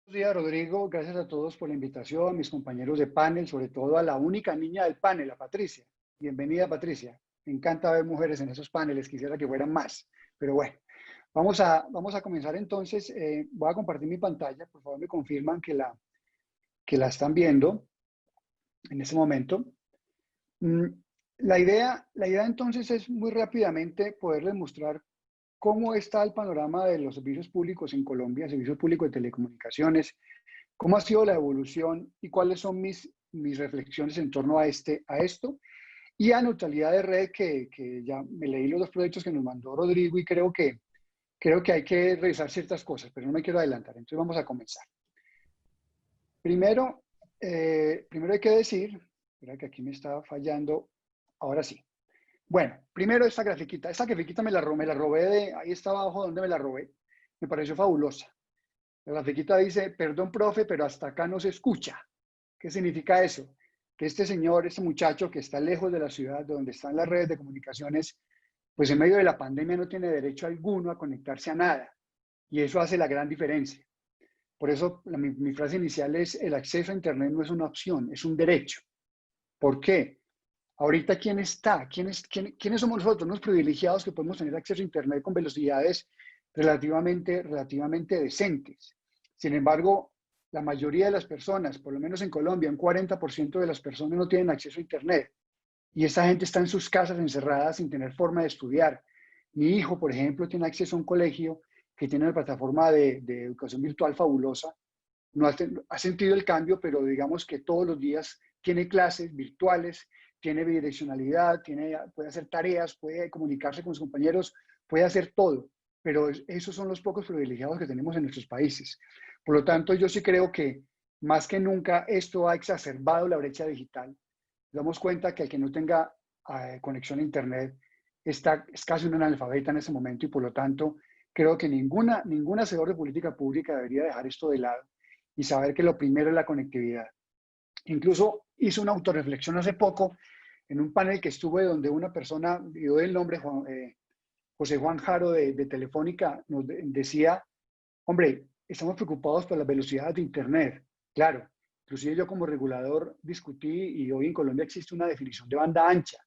Buenos días, Rodrigo. Gracias a todos por la invitación, a mis compañeros de panel, sobre todo a la única niña del panel, a Patricia. Bienvenida, Patricia. Me encanta ver mujeres en esos paneles, quisiera que fueran más, pero bueno, vamos a comenzar entonces. Voy a compartir mi pantalla, por favor me confirman que la están viendo en este momento. Mm, la idea entonces es muy rápidamente poderles mostrar cómo está el panorama de los servicios públicos en Colombia, servicios públicos de telecomunicaciones, cómo ha sido la evolución y cuáles son mis reflexiones en torno a esto y a neutralidad de red, que ya me leí los dos proyectos que nos mandó Rodrigo y creo que hay que revisar ciertas cosas, pero no me quiero adelantar. Entonces vamos a comenzar. Primero hay que decir, espera que aquí me está fallando, ahora sí. Bueno, primero esta grafiquita me la robé ahí está abajo donde me la robé, me pareció fabulosa. La grafiquita dice, perdón, profe, pero hasta acá no se escucha. ¿Qué significa eso? Que este señor, este muchacho que está lejos de la ciudad, donde están las redes de comunicaciones, pues en medio de la pandemia no tiene derecho alguno a conectarse a nada. Y eso hace la gran diferencia. Por eso mi frase inicial es, el acceso a Internet no es una opción, es un derecho. ¿Por qué? Ahorita, ¿quién está? ¿Quiénes somos nosotros, los privilegiados que podemos tener acceso a Internet con velocidades relativamente decentes? Sin embargo, la mayoría de las personas, por lo menos en Colombia, un 40% de las personas no tienen acceso a Internet. Y esa gente está en sus casas encerradas sin tener forma de estudiar. Mi hijo, por ejemplo, tiene acceso a un colegio que tiene una plataforma de educación virtual fabulosa. No ha sentido el cambio, pero digamos que todos los días tiene clases virtuales, tiene bidireccionalidad, puede hacer tareas, puede comunicarse con sus compañeros, puede hacer todo. Pero esos son los pocos privilegiados que tenemos en nuestros países. Por lo tanto, yo sí creo que más que nunca esto ha exacerbado la brecha digital. Nos damos cuenta que el que no tenga conexión a Internet es casi un analfabeta en ese momento y por lo tanto creo que ningún hacedor de política pública debería dejar esto de lado y saber que lo primero es la conectividad. Incluso hice una autorreflexión hace poco en un panel que estuve donde una persona, dio el nombre José Juan Jaro de Telefónica, nos decía, hombre, estamos preocupados por las velocidades de Internet. Claro, inclusive yo como regulador discutí y hoy en Colombia existe una definición de banda ancha,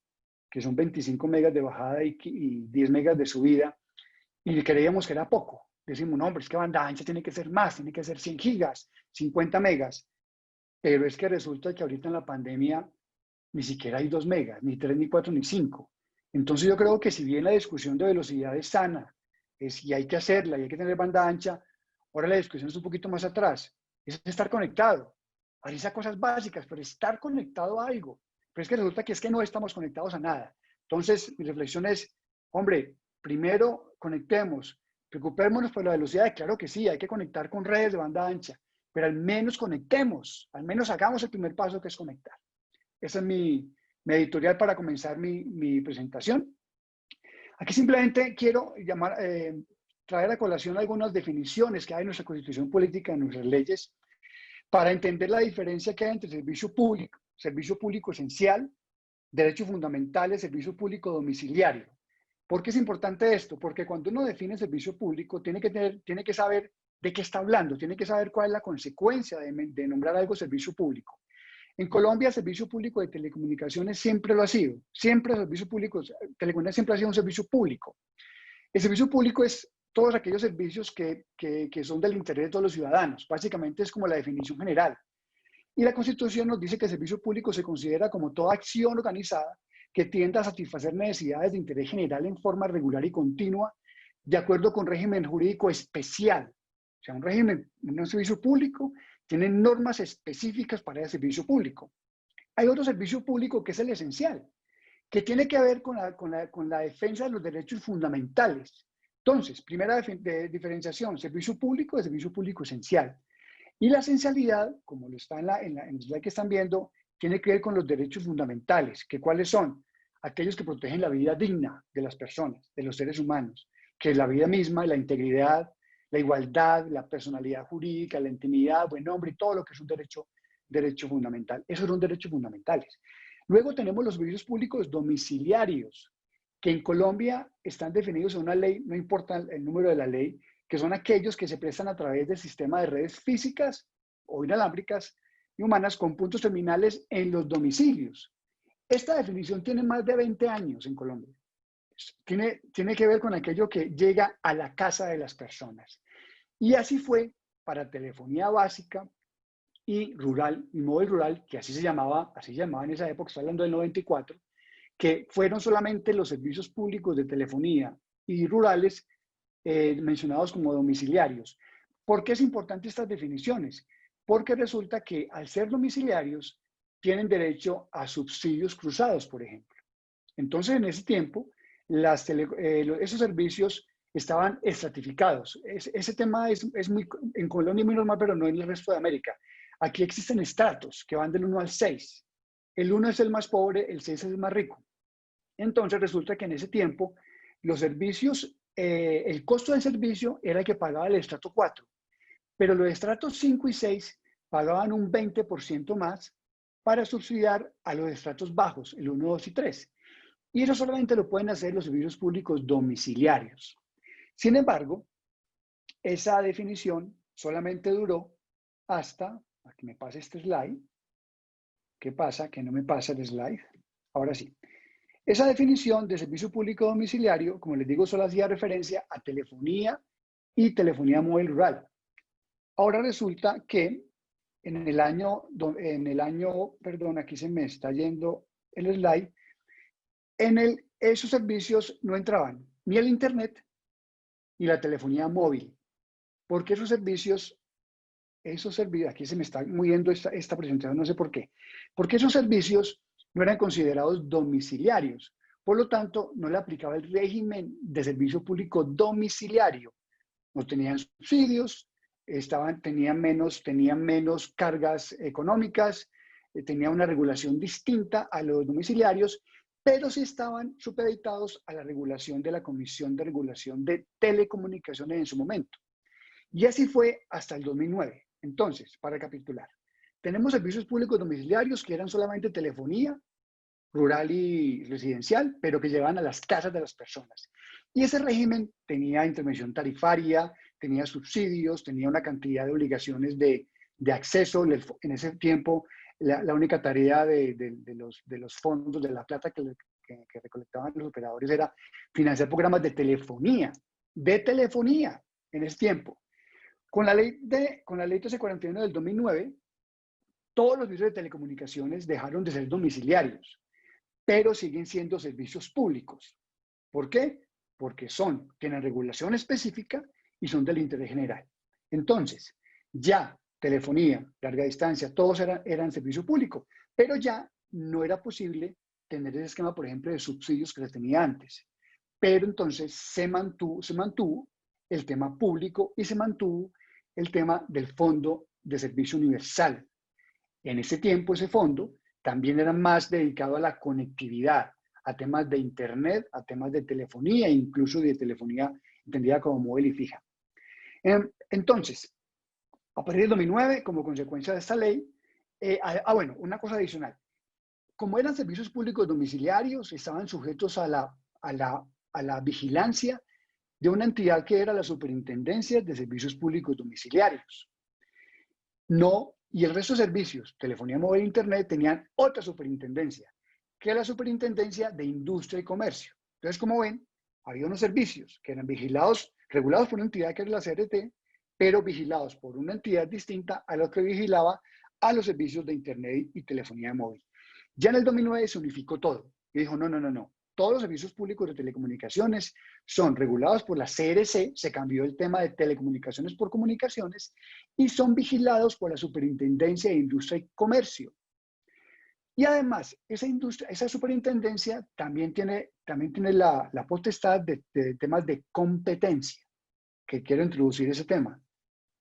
que son 25 megas de bajada y 10 megas de subida, y creíamos que era poco. Decimos, no, hombre, es que banda ancha tiene que ser más, tiene que ser 100 gigas, 50 megas. Pero es que resulta que ahorita en la pandemia ni siquiera hay 2 megas, ni 3, ni 4, ni 5. Entonces yo creo que si bien la discusión de velocidad es sana, y hay que hacerla, y hay que tener banda ancha, ahora la discusión es un poquito más atrás, es estar conectado. Hacer cosas básicas, pero estar conectado a algo. Pero es que resulta que es que no estamos conectados a nada. Entonces mi reflexión es, hombre, primero conectemos, preocupémonos por la velocidad, claro que sí, hay que conectar con redes de banda ancha, pero al menos conectemos, al menos hagamos el primer paso que es conectar. Esa es mi editorial para comenzar mi presentación. Aquí simplemente quiero traer a colación algunas definiciones que hay en nuestra Constitución Política, en nuestras leyes, para entender la diferencia que hay entre servicio público esencial, derechos fundamentales, servicio público domiciliario. ¿Por qué es importante esto? Porque cuando uno define servicio público, tiene que saber de qué está hablando, tiene que saber cuál es la consecuencia de nombrar algo servicio público. En Colombia, el servicio público de telecomunicaciones siempre lo ha sido. Siempre el servicio público de telecomunicaciones siempre ha sido un servicio público. El servicio público es todos aquellos servicios que son del interés de todos los ciudadanos. Básicamente es como la definición general. Y la Constitución nos dice que el servicio público se considera como toda acción organizada que tienda a satisfacer necesidades de interés general en forma regular y continua, de acuerdo con régimen jurídico especial. O sea, un servicio público tiene normas específicas para el servicio público. Hay otro servicio público que es el esencial, que tiene que ver con la defensa de los derechos fundamentales. Entonces, primera diferenciación, servicio público de servicio público esencial. Y la esencialidad, como lo está en la slide que están viendo, tiene que ver con los derechos fundamentales, que cuáles son aquellos que protegen la vida digna de las personas, de los seres humanos, que es la vida misma, la integridad, la igualdad, la personalidad jurídica, la intimidad, buen nombre y todo lo que es un derecho fundamental. Esos son derechos fundamentales. Luego tenemos los servicios públicos domiciliarios, que en Colombia están definidos en una ley, no importa el número de la ley, que son aquellos que se prestan a través del sistema de redes físicas o inalámbricas y humanas con puntos terminales en los domicilios. Esta definición tiene más de 20 años en Colombia. Tiene que ver con aquello que llega a la casa de las personas. Y así fue para telefonía básica y rural, y móvil rural, que así se llamaba en esa época, estoy hablando del 94, que fueron solamente los servicios públicos de telefonía y rurales mencionados como domiciliarios. ¿Por qué es importante estas definiciones? Porque resulta que al ser domiciliarios tienen derecho a subsidios cruzados, por ejemplo. Entonces, en ese tiempo, esos servicios estaban estratificados. Ese tema es muy, en Colombia muy normal, pero no en el resto de América. Aquí existen estratos que van del 1 al 6. El 1 es el más pobre, el 6 es el más rico. Entonces, resulta que en ese tiempo, los servicios, el costo del servicio era el que pagaba el estrato 4, pero los estratos 5 y 6 pagaban un 20% más para subsidiar a los estratos bajos, el 1, 2 y 3. Y eso solamente lo pueden hacer los servicios públicos domiciliarios. Sin embargo, esa definición solamente duró hasta, aquí me pasa este slide. ¿Qué pasa? Que no me pasa el slide. Ahora sí. Esa definición de servicio público domiciliario, como les digo, solo hacía referencia a telefonía y telefonía móvil rural. Ahora resulta que en el año, perdón, aquí se me está yendo el slide, esos servicios no entraban ni el Internet ni la telefonía móvil, porque esos servicios, aquí se me está moviendo esta presentación, no sé por qué, porque esos servicios no eran considerados domiciliarios, por lo tanto, no le aplicaba el régimen de servicio público domiciliario, no tenían subsidios, tenían menos cargas económicas, tenían una regulación distinta a los domiciliarios, pero sí estaban supeditados a la regulación de la Comisión de Regulación de Telecomunicaciones en su momento. Y así fue hasta el 2009. Entonces, para recapitular, tenemos servicios públicos domiciliarios que eran solamente telefonía, rural y residencial, pero que llevaban a las casas de las personas. Y ese régimen tenía intervención tarifaria, tenía subsidios, tenía una cantidad de obligaciones de acceso. En ese tiempo, la única tarea de los fondos, de la plata que recolectaban los operadores era financiar programas de telefonía en ese tiempo. Con la ley 1341 del 2009, todos los servicios de telecomunicaciones dejaron de ser domiciliarios, pero siguen siendo servicios públicos. ¿Por qué? Porque tienen regulación específica y son del interés general. Entonces, ya telefonía, larga distancia, todos eran servicio público, pero ya no era posible tener ese esquema, por ejemplo, de subsidios que se tenía antes. Pero entonces se mantuvo el tema público y se mantuvo el tema del Fondo de Servicio Universal. En ese tiempo, ese fondo también era más dedicado a la conectividad, a temas de Internet, a temas de telefonía, incluso de telefonía entendida como móvil y fija. Entonces, a partir del 2009, como consecuencia de esta ley, bueno, una cosa adicional. Como eran servicios públicos domiciliarios, estaban sujetos a la vigilancia de una entidad que era la Superintendencia de Servicios Públicos Domiciliarios. No, y el resto de servicios, telefonía móvil e internet, tenían otra superintendencia, que es la Superintendencia de Industria y Comercio. Entonces, como ven, había unos servicios que eran regulados por una entidad que era la CRT, pero vigilados por una entidad distinta a la que vigilaba a los servicios de internet y telefonía móvil. Ya en el 2009 se unificó todo y dijo, no. Todos los servicios públicos de telecomunicaciones son regulados por la CRC, se cambió el tema de telecomunicaciones por comunicaciones, y son vigilados por la Superintendencia de Industria y Comercio. Y además, esa superintendencia también tiene la potestad de temas de competencia, que quiero introducir ese tema.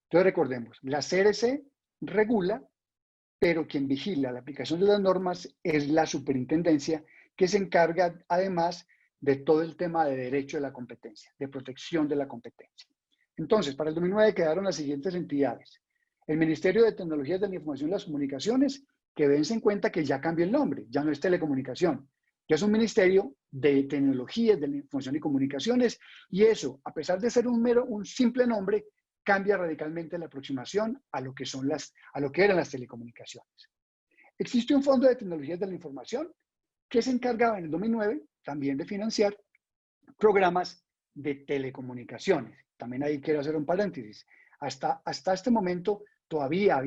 Entonces recordemos, la CRC regula, pero quien vigila la aplicación de las normas es la superintendencia, que se encarga además de todo el tema de derecho de la competencia, de protección de la competencia. Entonces, para el 2009 quedaron las siguientes entidades. El Ministerio de Tecnologías de la Información y las Comunicaciones, que dense en cuenta que ya cambió el nombre, ya no es telecomunicación, que es un ministerio de tecnologías, de la información y comunicaciones, y eso, a pesar de ser un simple nombre, cambia radicalmente la aproximación a lo que eran las telecomunicaciones. Existe un fondo de tecnologías de la información que se encargaba en el 2009 también de financiar programas de telecomunicaciones. También ahí quiero hacer un paréntesis. Hasta este momento todavía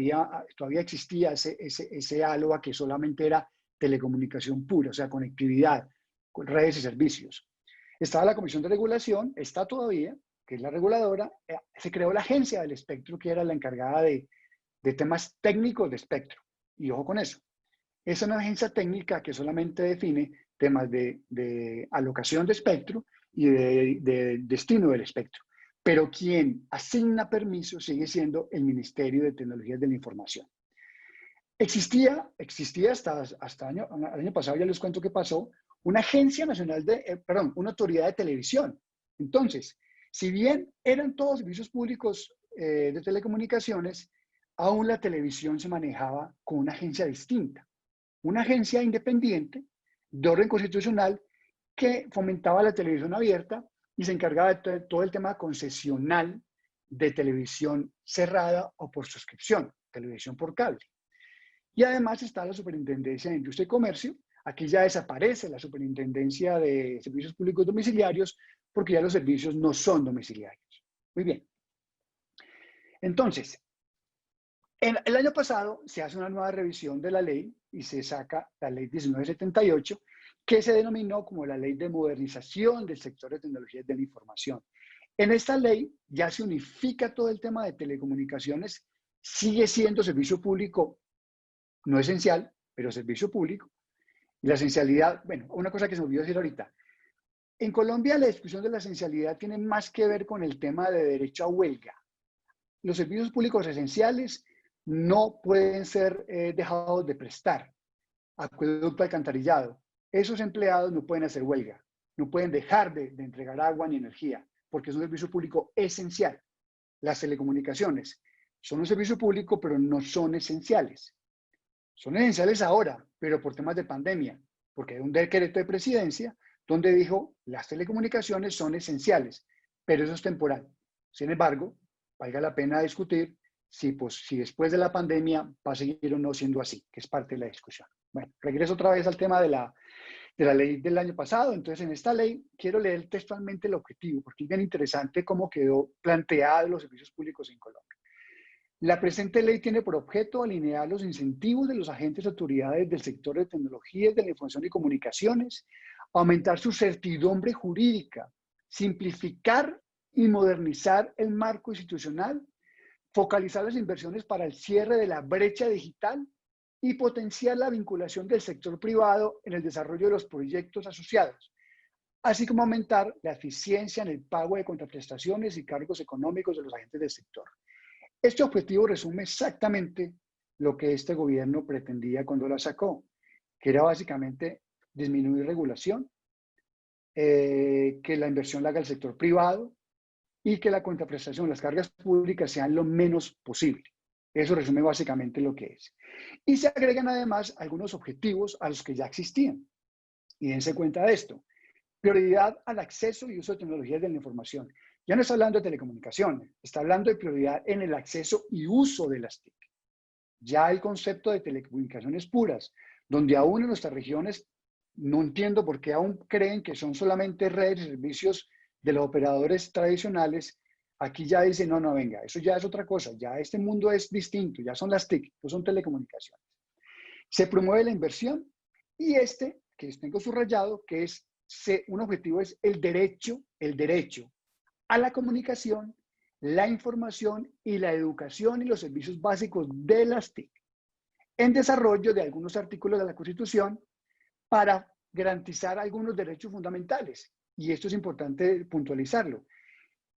existía ese halo a que solamente era telecomunicación pura, o sea, conectividad, con redes y servicios. Estaba la Comisión de Regulación, está todavía, que es la reguladora. Se creó la Agencia del Espectro, que era la encargada de temas técnicos de espectro. Y ojo con eso. Es una agencia técnica que solamente define temas de alocación de espectro y de destino del espectro. Pero quien asigna permiso sigue siendo el Ministerio de Tecnologías de la Información. Existía hasta el año pasado, ya les cuento qué pasó, una agencia nacional una autoridad de televisión. Entonces, si bien eran todos servicios públicos de telecomunicaciones, aún la televisión se manejaba con una agencia distinta. Una agencia independiente de orden constitucional que fomentaba la televisión abierta y se encargaba de todo el tema concesional de televisión cerrada o por suscripción, televisión por cable. Y además está la Superintendencia de Industria y Comercio. Aquí ya desaparece la Superintendencia de Servicios Públicos Domiciliarios porque ya los servicios no son domiciliarios. Muy bien. Entonces, el año pasado se hace una nueva revisión de la ley y se saca la ley 1978, que se denominó como la Ley de Modernización del Sector de Tecnologías de la Información. En esta ley ya se unifica todo el tema de telecomunicaciones, sigue siendo servicio público no esencial, pero servicio público. Y la esencialidad, bueno, una cosa que se me olvidó decir ahorita. En Colombia la discusión de la esencialidad tiene más que ver con el tema de derecho a huelga. Los servicios públicos esenciales no pueden ser dejados de prestar. Acueducto, alcantarillado. Esos empleados no pueden hacer huelga, no pueden dejar de entregar agua ni energía, porque es un servicio público esencial. Las telecomunicaciones son un servicio público, pero no son esenciales. Son esenciales ahora, pero por temas de pandemia, porque hay un decreto de presidencia donde dijo las telecomunicaciones son esenciales, pero eso es temporal. Sin embargo, valga la pena discutir si después de la pandemia va a seguir o no siendo así, que es parte de la discusión. Bueno, regreso otra vez al tema de la ley del año pasado. Entonces, en esta ley quiero leer textualmente el objetivo, porque es bien interesante cómo quedó planteado los servicios públicos en Colombia. La presente ley tiene por objeto alinear los incentivos de los agentes y autoridades del sector de tecnologías de la información y comunicaciones, aumentar su certidumbre jurídica, simplificar y modernizar el marco institucional, focalizar las inversiones para el cierre de la brecha digital y potenciar la vinculación del sector privado en el desarrollo de los proyectos asociados, así como aumentar la eficiencia en el pago de contraprestaciones y cargos económicos de los agentes del sector. Este objetivo resume exactamente lo que este gobierno pretendía cuando la sacó, que era básicamente disminuir regulación, que la inversión la haga el sector privado y que la contraprestación, las cargas públicas sean lo menos posible. Eso resume básicamente lo que es. Y se agregan además algunos objetivos a los que ya existían. Y dense cuenta de esto. Prioridad al acceso y uso de tecnologías de la información. Ya no está hablando de telecomunicaciones, está hablando de prioridad en el acceso y uso de las TIC. Ya el concepto de telecomunicaciones puras, donde aún en nuestras regiones, no entiendo por qué aún creen que son solamente redes y servicios de los operadores tradicionales, aquí ya dicen, no, venga, eso ya es otra cosa, ya este mundo es distinto, ya son las TIC, no son telecomunicaciones. Se promueve la inversión y que tengo subrayado, que es un objetivo es el derecho a la comunicación, la información y la educación y los servicios básicos de las TIC, en desarrollo de algunos artículos de la Constitución para garantizar algunos derechos fundamentales. Y esto es importante puntualizarlo.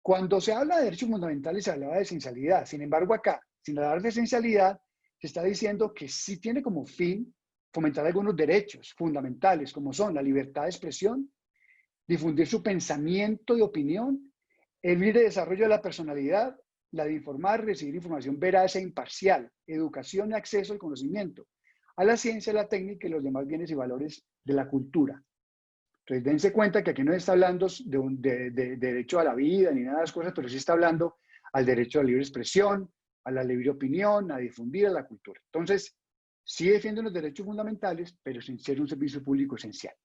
Cuando se habla de derechos fundamentales se hablaba de esencialidad. Sin embargo, acá, sin hablar de esencialidad, se está diciendo que sí tiene como fin fomentar algunos derechos fundamentales, como son la libertad de expresión, difundir su pensamiento y opinión, el libre desarrollo de la personalidad, la de informar, recibir información veraz e imparcial, educación y acceso al conocimiento, a la ciencia, la técnica y los demás bienes y valores de la cultura. Entonces, dense cuenta que aquí no está hablando de derecho a la vida ni nada de las cosas, pero sí está hablando al derecho a la libre expresión, a la libre opinión, a difundir a la cultura. Entonces, sí defienden los derechos fundamentales, pero sin ser un servicio público esencial.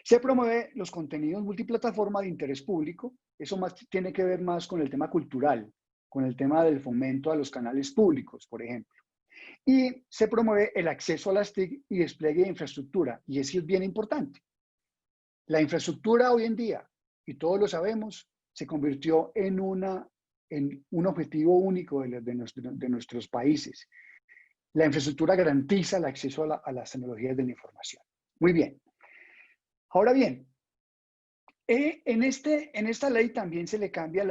Se promueve los contenidos multiplataforma de interés público. Eso más tiene que ver más con el tema cultural, con el tema del fomento a los canales públicos, por ejemplo. Y se promueve el acceso a las TIC y despliegue de infraestructura. Y eso es bien importante. La infraestructura hoy en día, y todos lo sabemos, se convirtió en un objetivo único de nuestros países. La infraestructura garantiza el acceso a las tecnologías de la información. Muy bien. Ahora bien, en esta ley también se cambia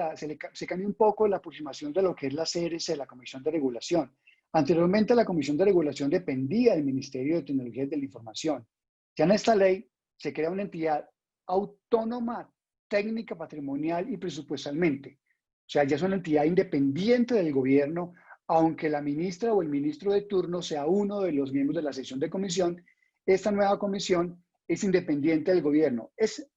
un poco la aproximación de lo que es la CRC, la Comisión de Regulación. Anteriormente la Comisión de Regulación dependía del Ministerio de Tecnologías de la Información. Ya en esta ley se crea una entidad autónoma, técnica, patrimonial y presupuestalmente. O sea, ya es una entidad independiente del gobierno, aunque la ministra o el ministro de turno sea uno de los miembros de la sesión de comisión. Esta nueva comisión es independiente del gobierno. Es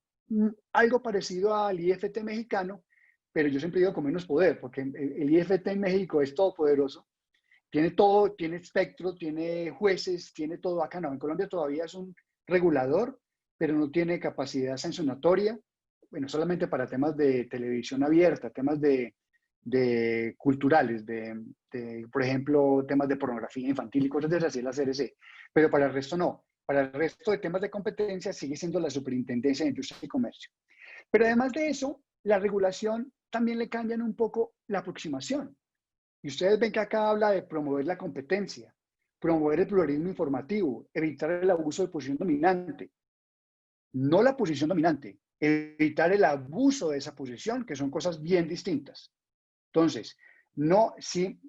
algo parecido al IFT mexicano, pero yo siempre digo con menos poder, porque el IFT en México es todopoderoso, tiene todo, tiene espectro, tiene jueces, tiene todo. Acá no, en Colombia todavía es un regulador, pero no tiene capacidad sancionatoria, bueno, solamente para temas de televisión abierta, temas de culturales, por ejemplo, temas de pornografía infantil y cosas de esas, así es la CRC, pero para el resto no. Para el resto de temas de competencia sigue siendo la Superintendencia de Industria y Comercio. Pero además de eso, la regulación también le cambian un poco la aproximación. Y ustedes ven que acá habla de promover la competencia, promover el pluralismo informativo, evitar el abuso de posición dominante. No la posición dominante, evitar el abuso de esa posición, que son cosas bien distintas. Entonces, no, sí,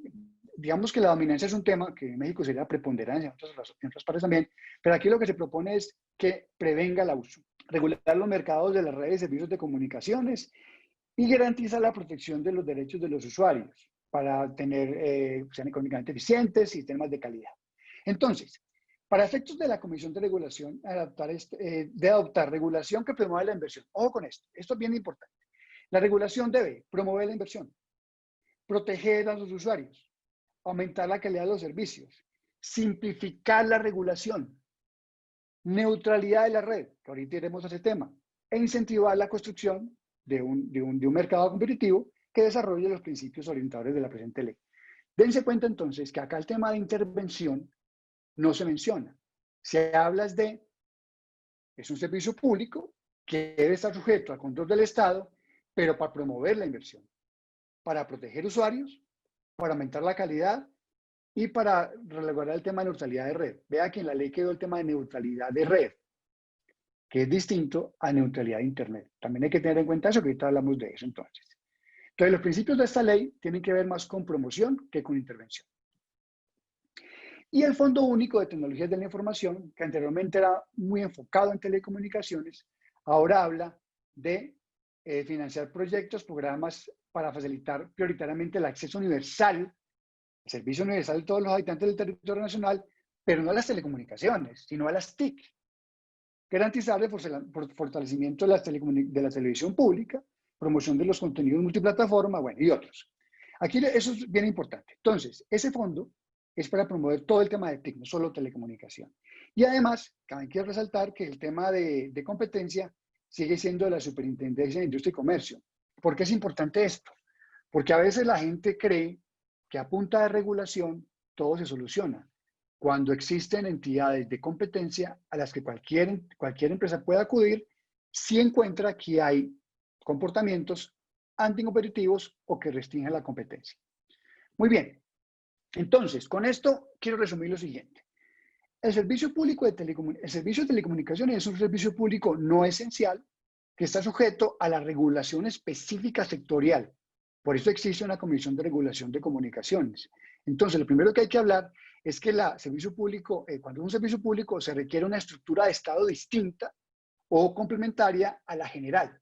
digamos que la dominancia es un tema que en México sería preponderancia, en otras partes también, pero aquí lo que se propone es que prevenga el abuso, regular los mercados de las redes y servicios de comunicaciones y garantizar la protección de los derechos de los usuarios para sean económicamente eficientes, sistemas de calidad. Entonces, para efectos de la Comisión de Regulación, de adoptar regulación que promueva la inversión. Ojo con esto es bien importante. La regulación debe promover la inversión, proteger a los usuarios, aumentar la calidad de los servicios, simplificar la regulación, neutralidad de la red, que ahorita iremos a ese tema, e incentivar la construcción de un mercado competitivo que desarrolle los principios orientadores de la presente ley. Dense cuenta entonces que acá el tema de intervención no se menciona. Se habla es un servicio público que debe estar sujeto al control del Estado, pero para promover la inversión, para proteger usuarios, para aumentar la calidad y para regular el tema de neutralidad de red. Vea que en la ley quedó el tema de neutralidad de red, que es distinto a neutralidad de Internet. También hay que tener en cuenta eso, que ahorita hablamos de eso entonces. Entonces, los principios de esta ley tienen que ver más con promoción que con intervención. Y el Fondo Único de Tecnologías de la Información, que anteriormente era muy enfocado en telecomunicaciones, ahora habla de financiar proyectos, programas para facilitar prioritariamente el acceso universal, el servicio universal de todos los habitantes del territorio nacional, pero no a las telecomunicaciones, sino a las TIC. Garantizar el fortalecimiento de la televisión pública, promoción de los contenidos multiplataforma, bueno, y otros. Aquí eso es bien importante. Entonces, ese fondo es para promover todo el tema de TIC, no solo telecomunicación. Y además, también quiero resaltar que el tema de competencia sigue siendo de la Superintendencia de Industria y Comercio. ¿Por qué es importante esto? Porque a veces la gente cree que a punta de regulación todo se soluciona, cuando existen entidades de competencia a las que cualquier empresa puede acudir si encuentra que hay comportamientos anticompetitivos o que restringen la competencia. Muy bien. Entonces, con esto quiero resumir lo siguiente. El servicio de telecomunicaciones es un servicio público no esencial que está sujeto a la regulación específica sectorial. Por eso existe una Comisión de Regulación de Comunicaciones. Entonces, lo primero que hay que hablar es que cuando es un servicio público se requiere una estructura de Estado distinta o complementaria a la general.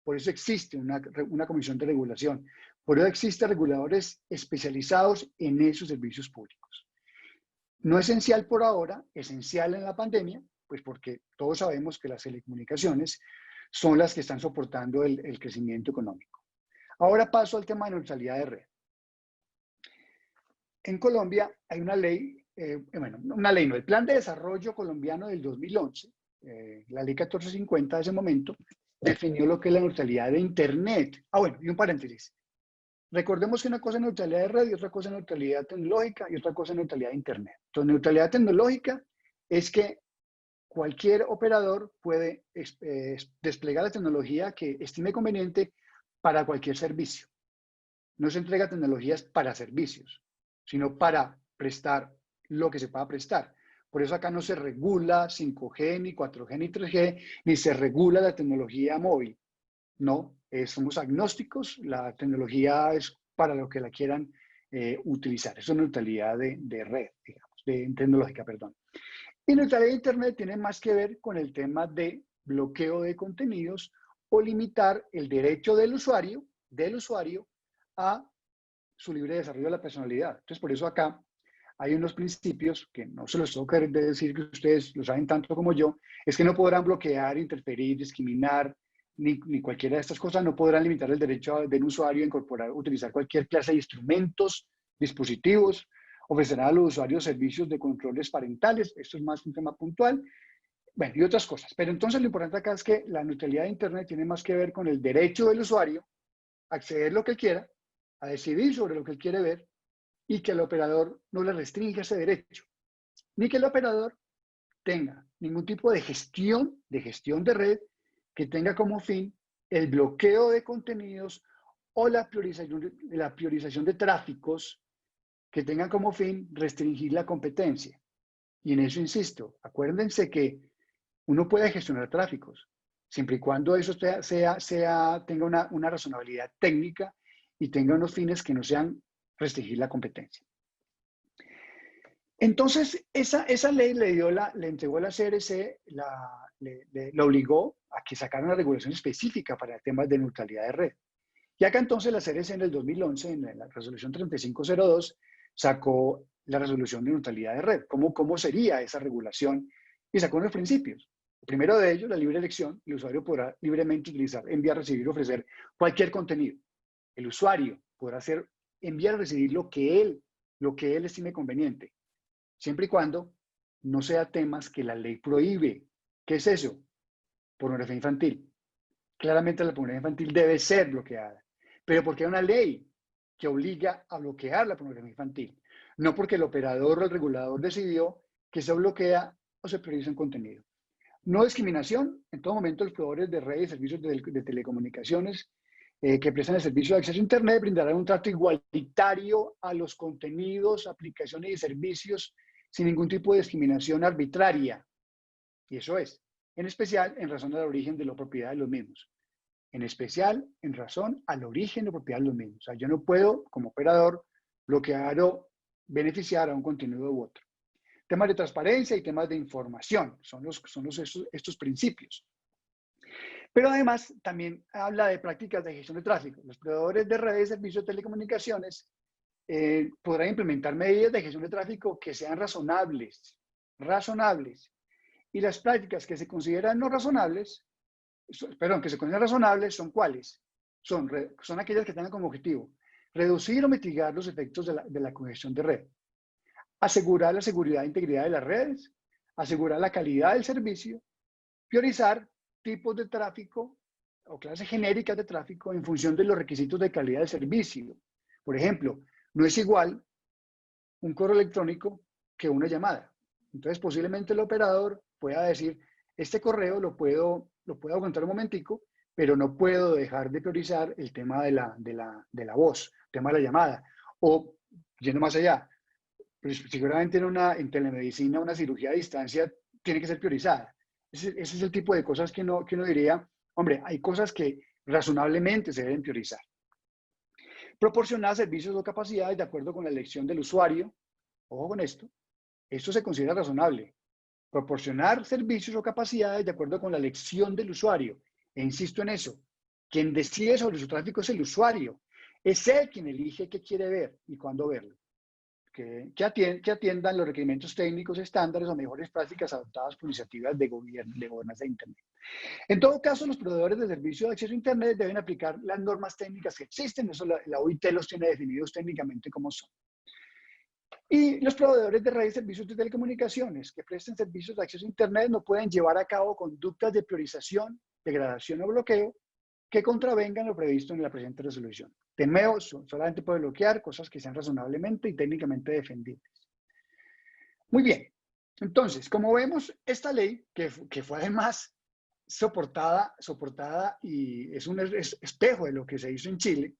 Por eso existe una comisión de regulación. Por eso existen reguladores especializados en esos servicios públicos. No esencial por ahora, esencial en la pandemia, Pues porque todos sabemos que las telecomunicaciones son las que están soportando el crecimiento económico. Ahora paso al tema de neutralidad de red. En Colombia hay una ley, una ley no, el Plan de Desarrollo Colombiano del 2011, la ley 1450 de ese momento, definió lo que es la neutralidad de Internet. Bueno, y un paréntesis. Recordemos que una cosa es neutralidad de red y otra cosa es neutralidad tecnológica y otra cosa es neutralidad de Internet. Entonces, neutralidad tecnológica es que cualquier operador puede desplegar la tecnología que estime conveniente para cualquier servicio. No se entrega tecnologías para servicios, sino para prestar lo que se pueda prestar. Por eso acá no se regula 5G, ni 4G, ni 3G, ni se regula la tecnología móvil. No, somos agnósticos, la tecnología es para lo que la quieran utilizar. Eso es neutralidad de red, digamos, tecnológica, perdón. Y neutralidad de Internet tiene más que ver con el tema de bloqueo de contenidos o limitar el derecho del usuario a su libre desarrollo de la personalidad. Entonces, por eso acá hay unos principios que no se los tengo que decir, que ustedes lo saben tanto como yo, es que no podrán bloquear, interferir, discriminar, ni cualquiera de estas cosas, no podrán limitar el derecho del usuario a incorporar, utilizar cualquier clase de instrumentos, dispositivos, ofrecerán a los usuarios servicios de controles parentales, esto es más un tema puntual, bueno, y otras cosas. Pero entonces lo importante acá es que la neutralidad de Internet tiene más que ver con el derecho del usuario a acceder a lo que él quiera, a decidir sobre lo que él quiere ver, y que el operador no le restrinja ese derecho, ni que el operador tenga ningún tipo de gestión de red que tenga como fin el bloqueo de contenidos o la priorización de tráficos que tengan como fin restringir la competencia. Y en eso insisto, acuérdense que uno puede gestionar tráficos, siempre y cuando eso tenga una razonabilidad técnica y tenga unos fines que no sean restringir la competencia. Entonces, esa ley le entregó a la CRC, la obligó a que sacara una regulación específica para temas de neutralidad de red. Y acá entonces la CRC en el 2011, en la resolución 3502, sacó la resolución de neutralidad de red. ¿Cómo sería esa regulación? Y sacó unos principios. El primero de ellos, la libre elección. El usuario podrá libremente utilizar, enviar, recibir, ofrecer cualquier contenido. El usuario podrá enviar, recibir lo que él estime conveniente, siempre y cuando no sea temas que la ley prohíbe. ¿Qué es eso? Pornografía infantil. Claramente la pornografía infantil debe ser bloqueada, pero porque hay una ley que obliga a bloquear la pornografía infantil, no porque el operador o el regulador decidió que se bloquea o se prioriza un contenido. No discriminación. En todo momento los proveedores de redes y servicios de telecomunicaciones que prestan el servicio de acceso a Internet brindarán un trato igualitario a los contenidos, aplicaciones y servicios sin ningún tipo de discriminación arbitraria. Y eso es, en especial en razón al origen de la propiedad de los mismos. En especial en razón al origen de la propiedad de los mismos. O sea, yo no puedo, como operador, bloquear o beneficiar a un contenido u otro. Temas de transparencia y temas de información son estos principios. Pero además también habla de prácticas de gestión de tráfico. Los proveedores de redes de servicios de telecomunicaciones podrán implementar medidas de gestión de tráfico que sean razonables. Y las prácticas que se consideran no razonables, que se consideran razonables, ¿son cuáles? Son aquellas que tengan como objetivo reducir o mitigar los efectos de la congestión de red, asegurar la seguridad e integridad de las redes, asegurar la calidad del servicio, priorizar tipos de tráfico o clases genéricas de tráfico en función de los requisitos de calidad del servicio. Por ejemplo, no es igual un correo electrónico que una llamada. Entonces, posiblemente el operador pueda decir, este correo lo puedo aguantar un momentico, pero no puedo dejar de priorizar el tema de la voz, el tema de la llamada. O, yendo más allá, pues seguramente en telemedicina una cirugía a distancia tiene que ser priorizada. Ese es el tipo de cosas que uno diría, hombre, hay cosas que razonablemente se deben priorizar. Proporcionar servicios o capacidades de acuerdo con la elección del usuario. Ojo con esto se considera razonable. Proporcionar servicios o capacidades de acuerdo con la elección del usuario. E insisto en eso, quien decide sobre su tráfico es el usuario. Es él quien elige qué quiere ver y cuándo verlo. ¿Ok? que atiendan los requerimientos técnicos, estándares o mejores prácticas adoptadas por iniciativas de gobierno, de gobernanza de Internet. En todo caso, los proveedores de servicios de acceso a Internet deben aplicar las normas técnicas que existen, eso la OIT los tiene definidos técnicamente como son. Y los proveedores de redes y servicios de telecomunicaciones que presten servicios de acceso a Internet no pueden llevar a cabo conductas de priorización, degradación o bloqueo que contravengan lo previsto en la presente resolución. De nuevo, solamente puede bloquear cosas que sean razonablemente y técnicamente defendibles. Muy bien. Entonces, como vemos, esta ley, que fue además soportada y es un espejo de lo que se hizo en Chile,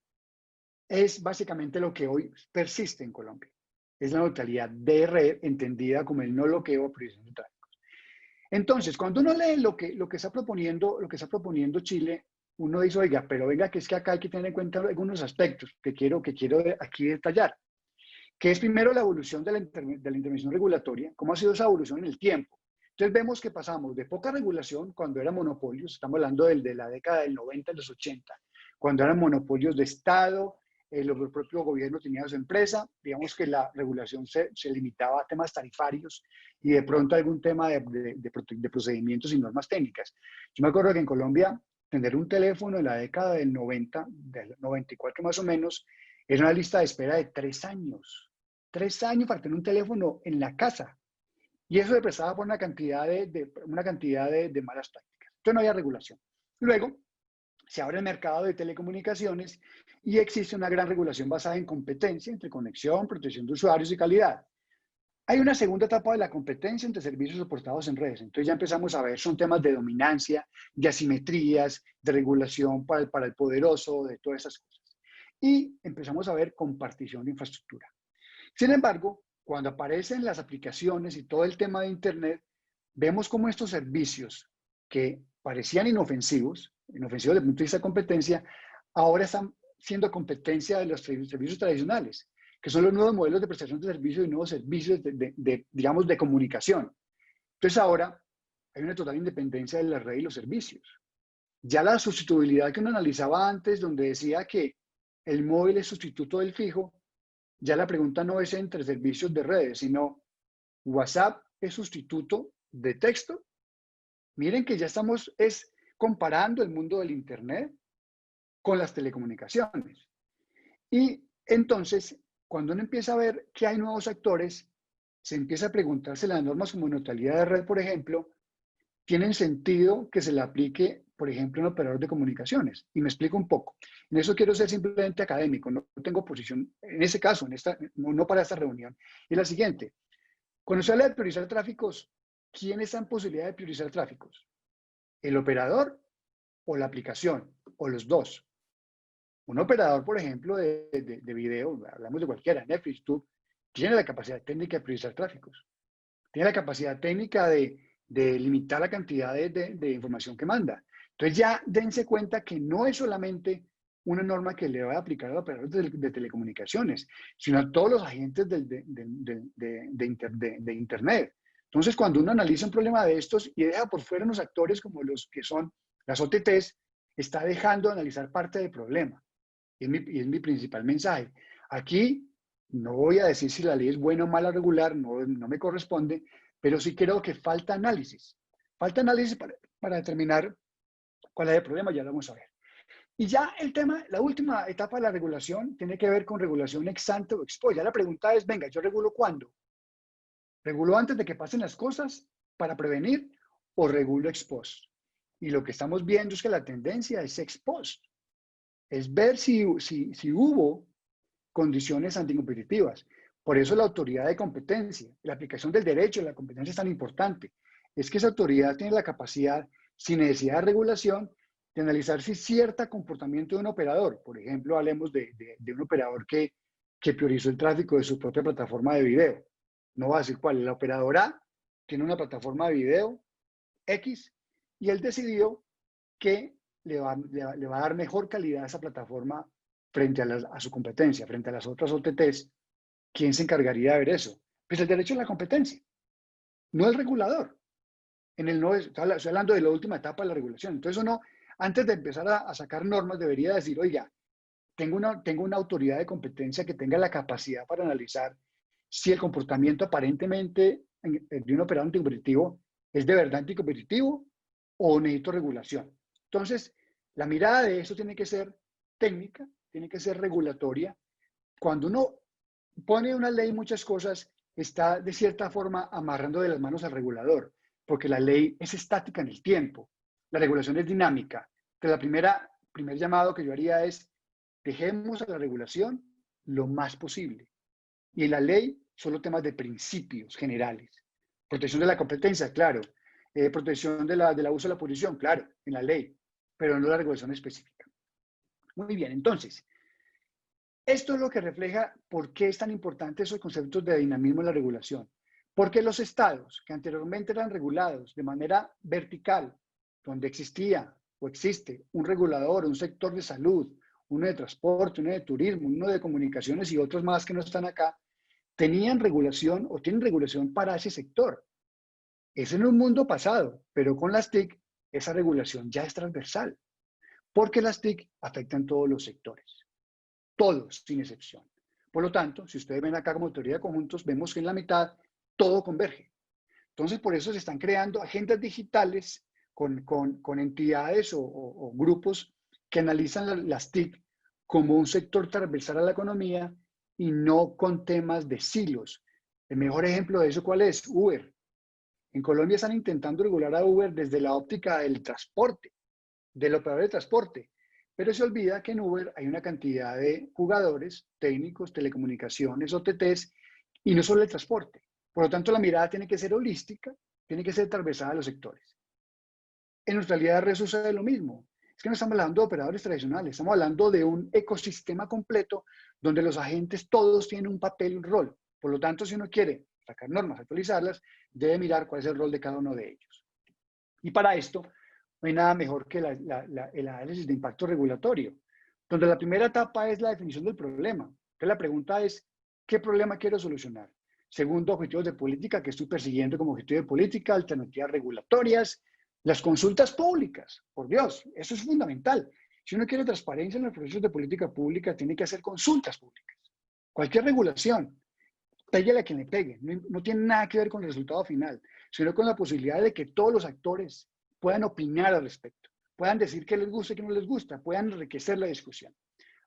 es básicamente lo que hoy persiste en Colombia. Es la neutralidad de red entendida como el no bloqueo o priorización de tráficos. Entonces, cuando uno lee lo que está proponiendo Chile, uno dice, oiga, pero venga, que es que acá hay que tener en cuenta algunos aspectos que quiero aquí detallar, que es primero la evolución de la intervención regulatoria, cómo ha sido esa evolución en el tiempo. Entonces vemos que pasamos de poca regulación cuando eran monopolios, estamos hablando de la década del 90 a los 80, cuando eran monopolios de Estado, el propio gobierno tenía su empresa, digamos que la regulación se limitaba a temas tarifarios y de pronto algún tema de procedimientos y normas técnicas. Yo me acuerdo que en Colombia, tener un teléfono en la década del 90, del 94 más o menos, era una lista de espera de 3 años. 3 años para tener un teléfono en la casa. Y eso se prestaba por una cantidad de malas prácticas. Entonces no había regulación. Luego, se abre el mercado de telecomunicaciones y existe una gran regulación basada en competencia, entre conexión, protección de usuarios y calidad. Hay una segunda etapa de la competencia entre servicios soportados en redes. Entonces ya empezamos a ver, son temas de dominancia, de asimetrías, de regulación para el poderoso, de todas esas cosas. Y empezamos a ver compartición de infraestructura. Sin embargo, cuando aparecen las aplicaciones y todo el tema de Internet, vemos cómo estos servicios que parecían inofensivos desde el punto de vista de competencia, ahora están siendo competencia de los servicios tradicionales, que son los nuevos modelos de prestación de servicios y nuevos servicios digamos, de comunicación. Entonces ahora hay una total independencia de la red y los servicios. Ya la sustituibilidad que uno analizaba antes, donde decía que el móvil es sustituto del fijo, ya la pregunta no es entre servicios de redes, sino WhatsApp es sustituto de texto. Miren que ya estamos comparando el mundo del Internet con las telecomunicaciones. Y entonces, cuando uno empieza a ver que hay nuevos actores, se empieza a preguntarse las normas como neutralidad de red, por ejemplo, ¿tienen sentido que se le aplique, por ejemplo, a un operador de comunicaciones? Y me explico un poco. En eso quiero ser simplemente académico, no tengo posición en ese caso, no para esta reunión. Y la siguiente, cuando se habla de priorizar tráficos, ¿quién está en posibilidad de priorizar tráficos? ¿El operador o la aplicación? ¿O los dos? Un operador, por ejemplo, de video, hablamos de cualquiera, Netflix, YouTube, tiene la capacidad técnica de priorizar tráficos. Tiene la capacidad técnica de limitar la cantidad de información que manda. Entonces ya dense cuenta que no es solamente una norma que le va a aplicar al operador de telecomunicaciones, sino a todos los agentes de Internet. Entonces, cuando uno analiza un problema de estos y deja por fuera unos actores como los que son las OTTs, está dejando de analizar parte del problema. Y es mi principal mensaje. Aquí no voy a decir si la ley es buena o mala regular, no me corresponde, pero sí creo que falta análisis. Falta análisis para determinar cuál es el problema, ya lo vamos a ver. Y ya el tema, la última etapa de la regulación tiene que ver con regulación ex ante o ex post. Ya la pregunta es, venga, ¿yo regulo cuándo? ¿Regulo antes de que pasen las cosas para prevenir o regulo ex post? Y lo que estamos viendo es que la tendencia es ex post. Es ver si hubo condiciones anticompetitivas. Por eso la autoridad de competencia, la aplicación del derecho, la competencia es tan importante. Es que esa autoridad tiene la capacidad, sin necesidad de regulación, de analizar si cierto comportamiento de un operador, por ejemplo, hablemos de un operador que priorizó el tráfico de su propia plataforma de video. No va a decir cuál, el operador A tiene una plataforma de video X y él decidió que le va a dar mejor calidad a esa plataforma frente a su competencia, frente a las otras OTTs. ¿Quién se encargaría de ver eso? Pues el derecho a la competencia, no el regulador. Estoy hablando de la última etapa de la regulación. Entonces uno, antes de empezar a sacar normas, debería decir, oiga, tengo una autoridad de competencia que tenga la capacidad para analizar si el comportamiento aparentemente de un operador anticompetitivo es de verdad anticompetitivo o necesito regulación. Entonces, la mirada de eso tiene que ser técnica, tiene que ser regulatoria. Cuando uno pone una ley, muchas cosas, está de cierta forma amarrando de las manos al regulador, porque la ley es estática en el tiempo, la regulación es dinámica. Entonces, primer llamado que yo haría es, dejemos a la regulación lo más posible. Y en la ley, solo temas de principios generales. Protección de la competencia, claro. Protección del abuso de la posición, claro, en la ley, pero no la regulación específica. Muy bien, entonces, esto es lo que refleja por qué es tan importante esos conceptos de dinamismo en la regulación. Porque los estados que anteriormente eran regulados de manera vertical, donde existía o existe un regulador, un sector de salud, uno de transporte, uno de turismo, uno de comunicaciones y otros más que no están acá, tenían regulación o tienen regulación para ese sector. Es en un mundo pasado, pero con las TIC esa regulación ya es transversal, porque las TIC afectan todos los sectores, todos sin excepción. Por lo tanto, si ustedes ven acá como teoría de conjuntos, vemos que en la mitad todo converge. Entonces, por eso se están creando agendas digitales con entidades o grupos que analizan las TIC como un sector transversal a la economía y no con temas de silos. El mejor ejemplo de eso, ¿cuál es? Uber. En Colombia están intentando regular a Uber desde la óptica del transporte, del operador de transporte, pero se olvida que en Uber hay una cantidad de jugadores, técnicos, telecomunicaciones, OTTs, y no solo el transporte. Por lo tanto, la mirada tiene que ser holística, tiene que ser transversal a los sectores. En neutralidad de red sucede lo mismo. Es que no estamos hablando de operadores tradicionales, estamos hablando de un ecosistema completo donde los agentes todos tienen un papel, un rol. Por lo tanto, si uno quiere sacar normas, actualizarlas, debe mirar cuál es el rol de cada uno de ellos. Y para esto, no hay nada mejor que el análisis de impacto regulatorio, donde la primera etapa es la definición del problema. Entonces la pregunta es, ¿qué problema quiero solucionar? Segundo, objetivos de política que estoy persiguiendo como objetivo de política, alternativas regulatorias, las consultas públicas. Por Dios, eso es fundamental. Si uno quiere transparencia en los procesos de política pública, tiene que hacer consultas públicas. Cualquier regulación, péguele a quien le pegue, no tiene nada que ver con el resultado final, sino con la posibilidad de que todos los actores puedan opinar al respecto, puedan decir qué les gusta y qué no les gusta, puedan enriquecer la discusión.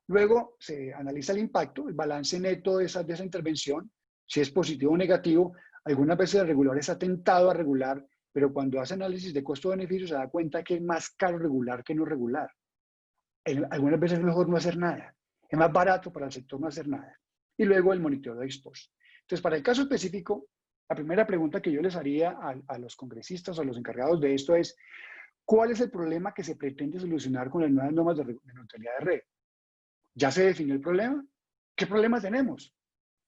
Luego se analiza el impacto, el balance neto de esa intervención, si es positivo o negativo. Algunas veces el regulador es atentado a regular, pero cuando hace análisis de costo-beneficio se da cuenta que es más caro regular que no regular. Algunas veces es mejor no hacer nada, es más barato para el sector no hacer nada. Y luego el monitoreo de ex post. Entonces, para el caso específico, la primera pregunta que yo les haría a los congresistas o a los encargados de esto es, ¿cuál es el problema que se pretende solucionar con las nuevas normas de neutralidad de red? ¿Ya se definió el problema? ¿Qué problema tenemos?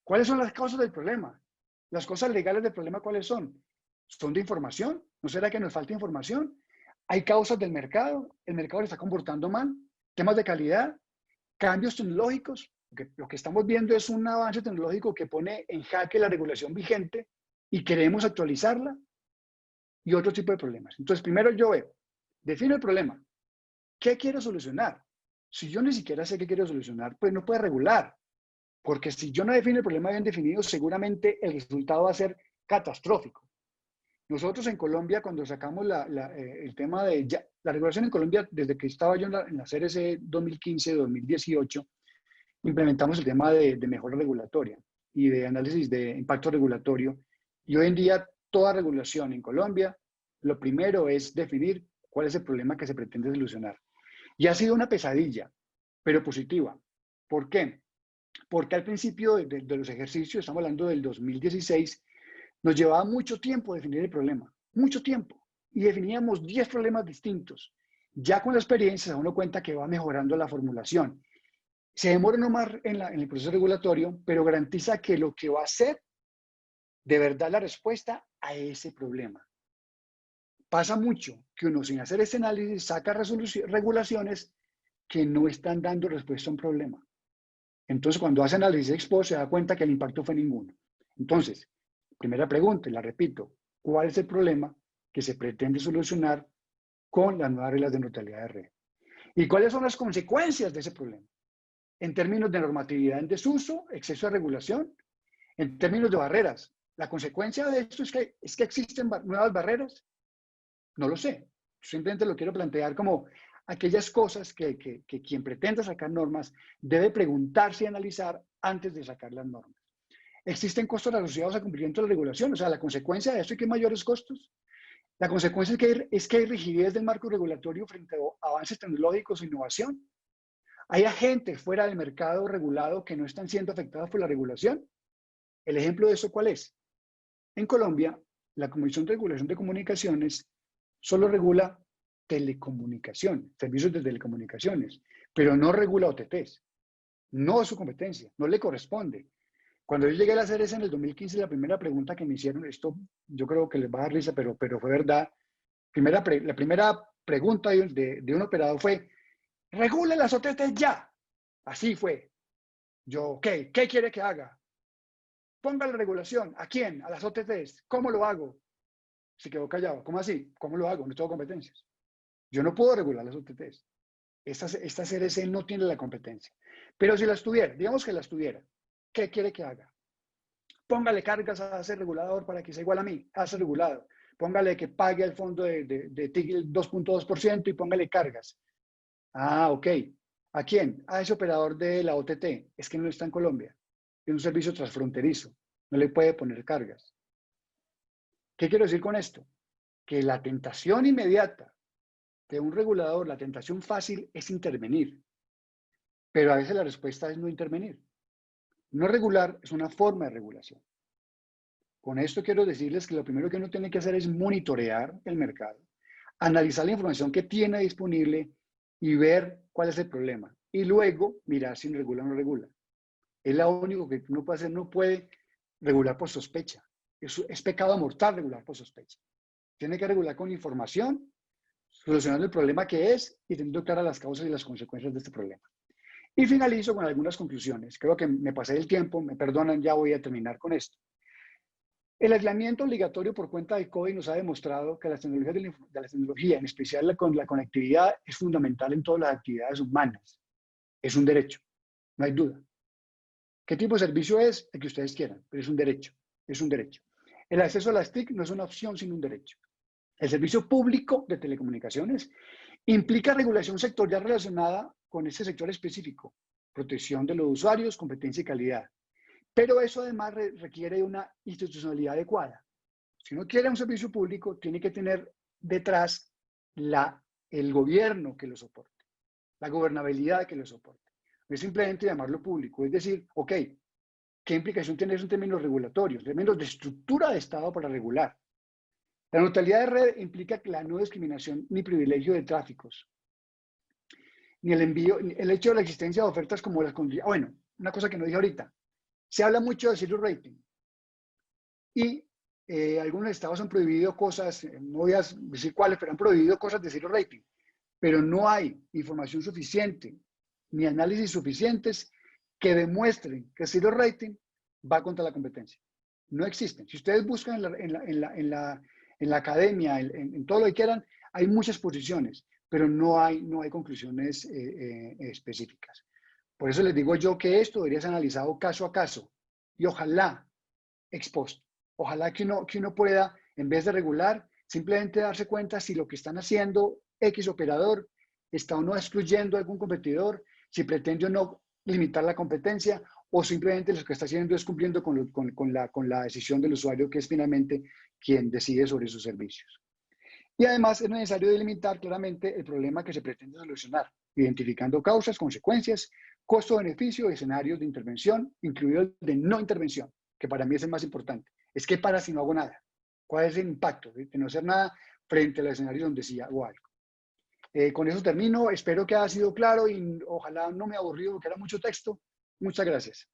¿Cuáles son las causas del problema? ¿Las causas legales del problema cuáles son? ¿Son de información? ¿No será que nos falta información? ¿Hay causas del mercado? ¿El mercado le está comportando mal? ¿Temas de calidad? ¿Cambios tecnológicos? Lo que estamos viendo es un avance tecnológico que pone en jaque la regulación vigente y queremos actualizarla y otro tipo de problemas. Entonces, primero yo defino el problema. ¿Qué quiero solucionar? Si yo ni siquiera sé qué quiero solucionar, pues no puedo regular. Porque si yo no defino el problema bien definido, seguramente el resultado va a ser catastrófico. Nosotros en Colombia, cuando sacamos el tema de la regulación en Colombia, desde que estaba yo en la CRC 2015-2018, implementamos el tema de mejora regulatoria y de análisis de impacto regulatorio. Y hoy en día, toda regulación en Colombia, lo primero es definir cuál es el problema que se pretende solucionar. Y ha sido una pesadilla, pero positiva. ¿Por qué? Porque al principio de los ejercicios, estamos hablando del 2016, nos llevaba mucho tiempo definir el problema, mucho tiempo. Y definíamos 10 problemas distintos. Ya con la experiencia se da uno cuenta que va mejorando la formulación. Se demora no más en el proceso regulatorio, pero garantiza que lo que va a ser de verdad la respuesta a ese problema. Pasa mucho que uno sin hacer ese análisis saca regulaciones que no están dando respuesta a un problema. Entonces, cuando hace análisis ex post, se da cuenta que el impacto fue ninguno. Entonces, primera pregunta, y la repito, ¿cuál es el problema que se pretende solucionar con las nuevas reglas de neutralidad de red? ¿Y cuáles son las consecuencias de ese problema? En términos de normatividad en desuso, exceso de regulación, En términos de barreras, ¿la consecuencia de esto es que existen nuevas barreras? No lo sé. Simplemente lo quiero plantear como aquellas cosas que quien pretenda sacar normas debe preguntarse y analizar antes de sacar las normas. ¿Existen costos asociados al cumplimiento de la regulación? O sea, la consecuencia de esto es que hay mayores costos. La consecuencia es que hay rigidez del marco regulatorio frente a avances tecnológicos e innovación. Hay agentes fuera del mercado regulado que no están siendo afectados por la regulación. ¿El ejemplo de eso cuál es? En Colombia, la Comisión de Regulación de Comunicaciones solo regula telecomunicación, servicios de telecomunicaciones, pero no regula OTTs. No es su competencia, no le corresponde. Cuando yo llegué a la CRC en el 2015, la primera pregunta que me hicieron, esto yo creo que les va a dar risa, pero fue verdad. La primera pregunta de un operador fue, regule las OTTs ya. Así fue. Yo, ok, ¿qué quiere que haga? Ponga la regulación. ¿A quién? A las OTTs. ¿Cómo lo hago? Se quedó callado. ¿Cómo así? ¿Cómo lo hago? No tengo competencias. Yo no puedo regular las OTTs. Esta CRC no tiene la competencia. Pero si las tuviera, digamos que las tuviera, ¿qué quiere que haga? Póngale cargas a ese regulador para que sea igual a mí, a ese regulado. Póngale que pague el fondo de TIC el 2.2% y póngale cargas. Ah, ok. ¿A quién? A ese operador de la OTT. Es que no está en Colombia. Es un servicio transfronterizo. No le puede poner cargas. ¿Qué quiero decir con esto? Que la tentación inmediata de un regulador, la tentación fácil es intervenir. Pero a veces la respuesta es no intervenir. No regular es una forma de regulación. Con esto quiero decirles que lo primero que uno tiene que hacer es monitorear el mercado, analizar la información que tiene disponible y ver cuál es el problema. Y luego mirar si regula o no regula. Es lo único que uno puede hacer. No puede regular por sospecha. Es pecado mortal regular por sospecha. Tiene que regular con información, solucionando el problema que es y teniendo claras las causas y las consecuencias de este problema. Y finalizo con algunas conclusiones. Creo que me pasé del tiempo, me perdonan, ya voy a terminar con esto. El aislamiento obligatorio por cuenta del COVID nos ha demostrado que las tecnologías de la tecnología, en especial la conectividad, es fundamental en todas las actividades humanas. Es un derecho, no hay duda. ¿Qué tipo de servicio es? El que ustedes quieran, pero es un derecho, es un derecho. El acceso a las TIC no es una opción, sino un derecho. El servicio público de telecomunicaciones implica regulación sectorial relacionada con ese sector específico, protección de los usuarios, competencia y calidad. Pero eso además requiere una institucionalidad adecuada. Si uno quiere un servicio público, tiene que tener detrás el gobierno que lo soporte, la gobernabilidad que lo soporte. No es simplemente llamarlo público, es decir, ok, ¿qué implicación tiene eso en términos regulatorios, en términos de estructura de Estado para regular? La neutralidad de red implica la no discriminación ni privilegio de tráficos, ni el envío, el hecho de la existencia de ofertas como las condiciones. Bueno, una cosa que no dije ahorita, se habla mucho de zero rating y algunos estados han prohibido cosas, no voy a decir cuáles, pero han prohibido cosas de zero rating, pero no hay información suficiente ni análisis suficientes que demuestren que zero rating va contra la competencia. No existen. Si ustedes buscan en la academia, en todo lo que quieran, hay muchas posiciones, pero no hay conclusiones específicas. Por eso les digo yo que esto debería ser analizado caso a caso y ojalá expuesto. Ojalá que uno pueda, en vez de regular, simplemente darse cuenta si lo que están haciendo X operador está o no excluyendo a algún competidor, si pretende o no limitar la competencia o simplemente lo que está haciendo es cumpliendo con la decisión del usuario, que es finalmente quien decide sobre sus servicios. Y además es necesario delimitar claramente el problema que se pretende solucionar, identificando causas, consecuencias, costo-beneficio y escenarios de intervención, incluido el de no intervención, que para mí es el más importante. Es que para si no hago nada. ¿Cuál es el impacto de no hacer nada frente al escenario donde sí hago algo? Con eso termino. Espero que haya sido claro y ojalá no me aburrido porque era mucho texto. Muchas gracias.